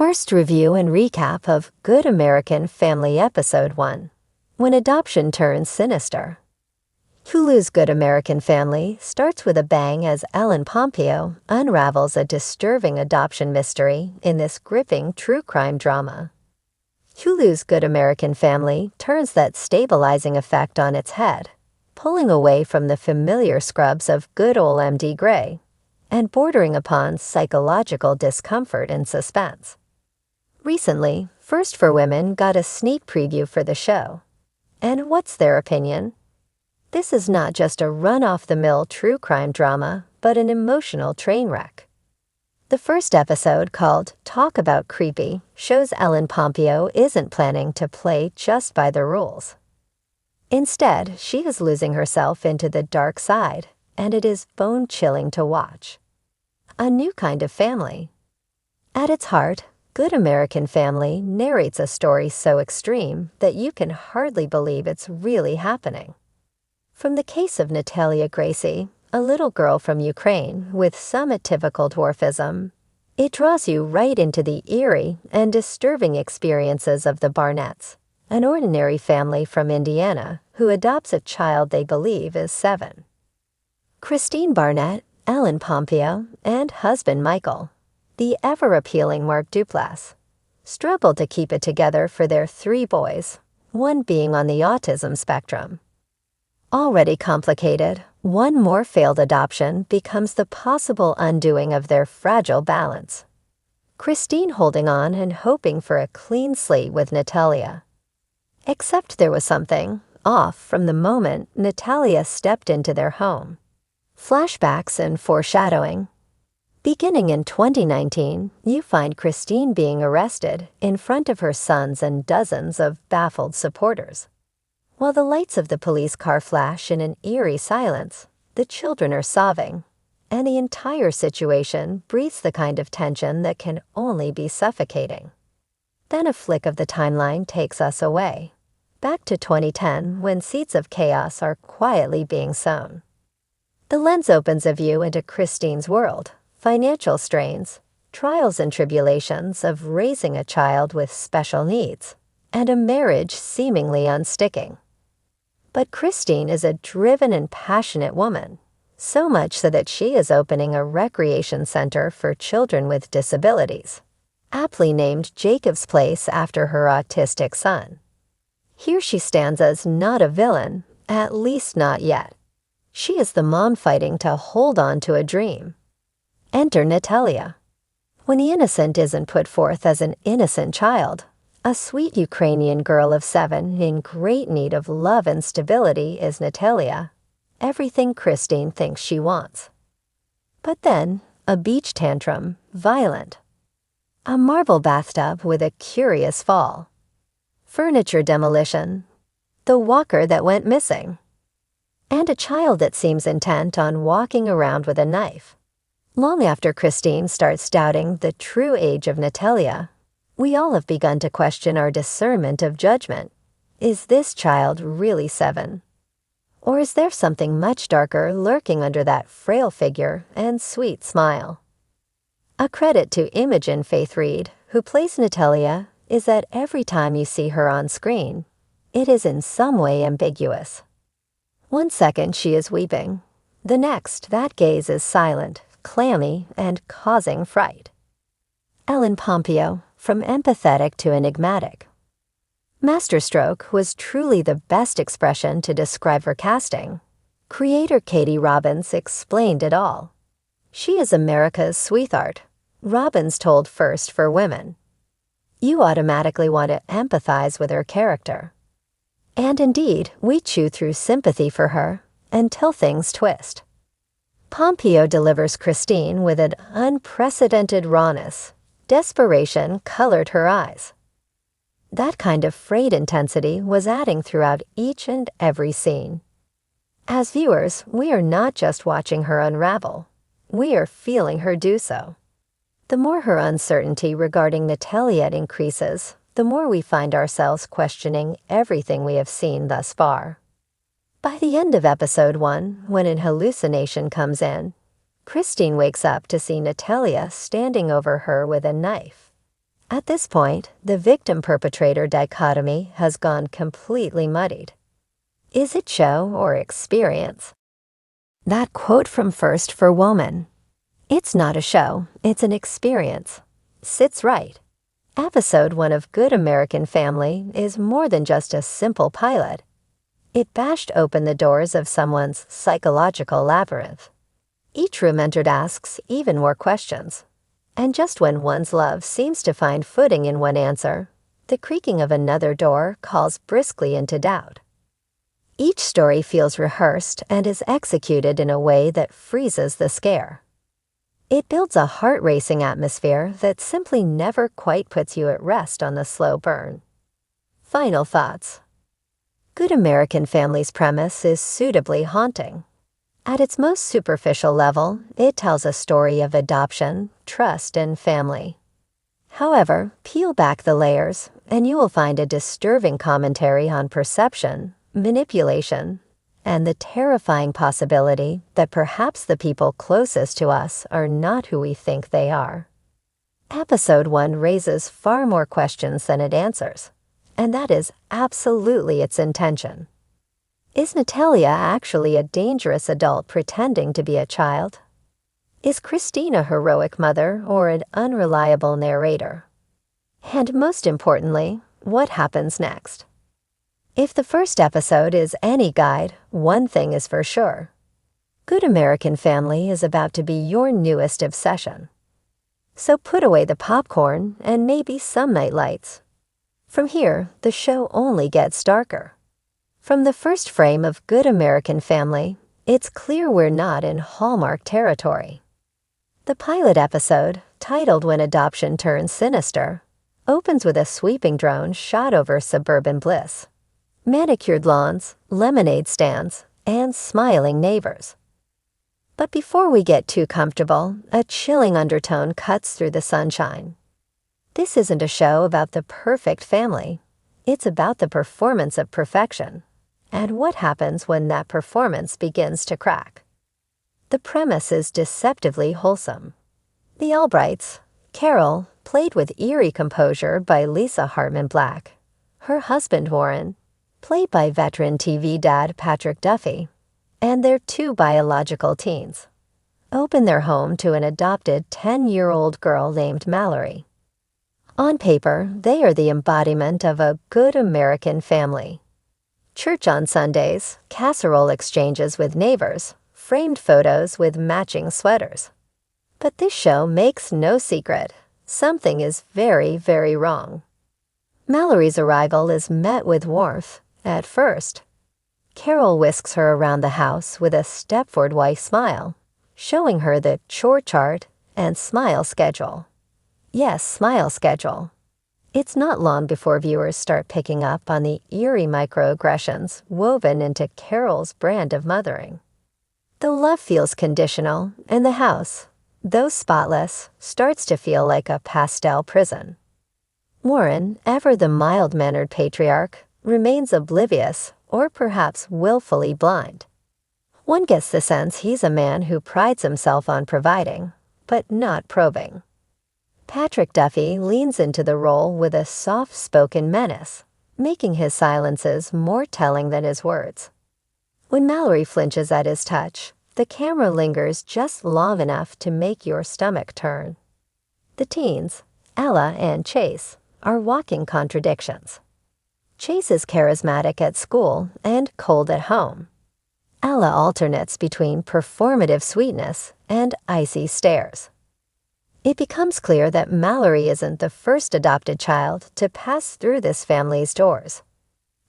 First review and recap of Good American Family Episode 1, When Adoption Turns Sinister. Hulu's Good American Family starts with a bang as Ellen Pompeo unravels a disturbing adoption mystery in this gripping true crime drama. Hulu's Good American Family turns that stabilizing effect on its head, pulling away from the familiar scrubs of good old MD Gray, and bordering upon psychological discomfort and suspense. Recently, First for Women got a sneak preview for the show. And what's their opinion? This is not just a run-off-the-mill true crime drama, but an emotional train wreck. The first episode, called Talk About Creepy, shows Ellen Pompeo isn't planning to play just by the rules. Instead, she is losing herself into the dark side, and it is bone-chilling to watch. A new kind of family. At its heart, Good American Family narrates a story so extreme that you can hardly believe it's really happening. From the case of Natalia Gracie, a little girl from Ukraine with some atypical dwarfism, it draws you right into the eerie and disturbing experiences of the Barnetts, an ordinary family from Indiana who adopts a child they believe is 7. Christine Barnett, Ellen Pompeo, and husband Michael, the ever-appealing Mark Duplass, struggled to keep it together for their 3 boys, one being on the autism spectrum. Already complicated, one more failed adoption becomes the possible undoing of their fragile balance. Christine holding on and hoping for a clean slate with Natalia. Except there was something off from the moment Natalia stepped into their home. Flashbacks and foreshadowing. Beginning in 2019, you find Christine being arrested in front of her sons and dozens of baffled supporters. While the lights of the police car flash in an eerie silence, the children are sobbing, and the entire situation breathes the kind of tension that can only be suffocating. Then a flick of the timeline takes us away, back to 2010 when seeds of chaos are quietly being sown. The lens opens a view into Christine's world, financial strains, trials and tribulations of raising a child with special needs, and a marriage seemingly unsticking. But Christine is a driven and passionate woman, so much so that she is opening a recreation center for children with disabilities, aptly named Jacob's Place after her autistic son. Here she stands as not a villain, at least not yet. She is the mom fighting to hold on to a dream. Enter Natalia. When the innocent isn't put forth as an innocent child, a sweet Ukrainian girl of 7 in great need of love and stability is Natalia, everything Christine thinks she wants. But then, a beach tantrum, violent. A marble bathtub with a curious fall. Furniture demolition. The walker that went missing. And a child that seems intent on walking around with a knife. Long after Christine starts doubting the true age of Natalia, we all have begun to question our discernment of judgment. Is this child really 7? Or is there something much darker lurking under that frail figure and sweet smile? A credit to Imogen Faith Reed, who plays Natalia, is that every time you see her on screen, it is in some way ambiguous. One second she is weeping. The next, that gaze is silent, clammy, and causing fright. Ellen Pompeo, from empathetic to enigmatic. Masterstroke was truly the best expression to describe her casting. Creator Katie Robbins explained it all. She is America's sweetheart. Robbins told First for Women. You automatically want to empathize with her character. And indeed, we chew through sympathy for her until things twist. Pompeo delivers Christine with an unprecedented rawness. Desperation colored her eyes. That kind of frayed intensity was adding throughout each and every scene. As viewers, we are not just watching her unravel. We are feeling her do so. The more her uncertainty regarding Natalia increases, the more we find ourselves questioning everything we have seen thus far. By the end of episode 1, when an hallucination comes in, Christine wakes up to see Natalia standing over her with a knife. At this point, the victim-perpetrator dichotomy has gone completely muddied. Is it show or experience? That quote from First for Woman, "It's not a show, it's an experience," sits right. Episode 1 of Good American Family is more than just a simple pilot. It bashed open the doors of someone's psychological labyrinth. Each room entered asks even more questions. And just when one's love seems to find footing in one answer, the creaking of another door calls briskly into doubt. Each story feels rehearsed and is executed in a way that freezes the scare. It builds a heart-racing atmosphere that simply never quite puts you at rest on the slow burn. Final thoughts. Good American Family's premise is suitably haunting. At its most superficial level, it tells a story of adoption, trust, and family. However, peel back the layers, and you will find a disturbing commentary on perception, manipulation, and the terrifying possibility that perhaps the people closest to us are not who we think they are. Episode 1 raises far more questions than it answers, and that is absolutely its intention. Is Natalia actually a dangerous adult pretending to be a child? Is Christine a heroic mother or an unreliable narrator? And most importantly, what happens next? If the first episode is any guide, one thing is for sure. Good American Family is about to be your newest obsession. So put away the popcorn and maybe some nightlights. From here, the show only gets darker. From the first frame of Good American Family, it's clear we're not in Hallmark territory. The pilot episode, titled When Adoption Turns Sinister, opens with a sweeping drone shot over suburban bliss. Manicured lawns, lemonade stands, and smiling neighbors. But before we get too comfortable, a chilling undertone cuts through the sunshine. This isn't a show about the perfect family. It's about the performance of perfection, and what happens when that performance begins to crack. The premise is deceptively wholesome. The Albrights, Carol, played with eerie composure by Lisa Hartman Black, her husband Warren, played by veteran TV dad Patrick Duffy, and their 2 biological teens, open their home to an adopted 10-year-old girl named Mallory. On paper, they are the embodiment of a good American family. Church on Sundays, casserole exchanges with neighbors, framed photos with matching sweaters. But this show makes no secret. Something is very, very wrong. Mallory's arrival is met with warmth, at first. Carol whisks her around the house with a Stepford wife smile, showing her the chore chart and smile schedule. Yes, smile schedule. It's not long before viewers start picking up on the eerie microaggressions woven into Carol's brand of mothering. The love feels conditional, and the house, though spotless, starts to feel like a pastel prison. Warren, ever the mild-mannered patriarch, remains oblivious or perhaps willfully blind. One gets the sense he's a man who prides himself on providing, but not probing. Patrick Duffy leans into the role with a soft-spoken menace, making his silences more telling than his words. When Mallory flinches at his touch, the camera lingers just long enough to make your stomach turn. The teens, Ella and Chase, are walking contradictions. Chase is charismatic at school and cold at home. Ella alternates between performative sweetness and icy stares. It becomes clear that Mallory isn't the first adopted child to pass through this family's doors.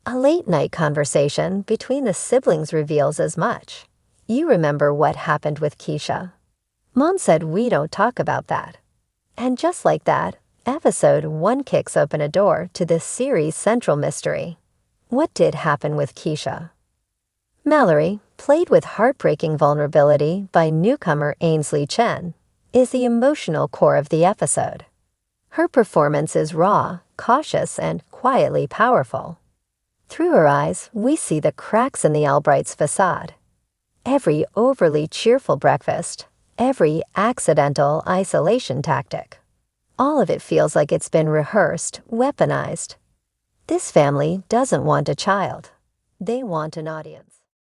A late-night conversation between the siblings reveals as much. You remember what happened with Keisha. Mom said we don't talk about that. And just like that, Episode 1 kicks open a door to this series' central mystery. What did happen with Keisha? Mallory, played with heartbreaking vulnerability by newcomer Ainsley Chen, is the emotional core of the episode. Her performance is raw, cautious, and quietly powerful. Through her eyes, we see the cracks in the Albright's facade. Every overly cheerful breakfast, every accidental isolation tactic. All of it feels like it's been rehearsed, weaponized. This family doesn't want a child. They want an audience.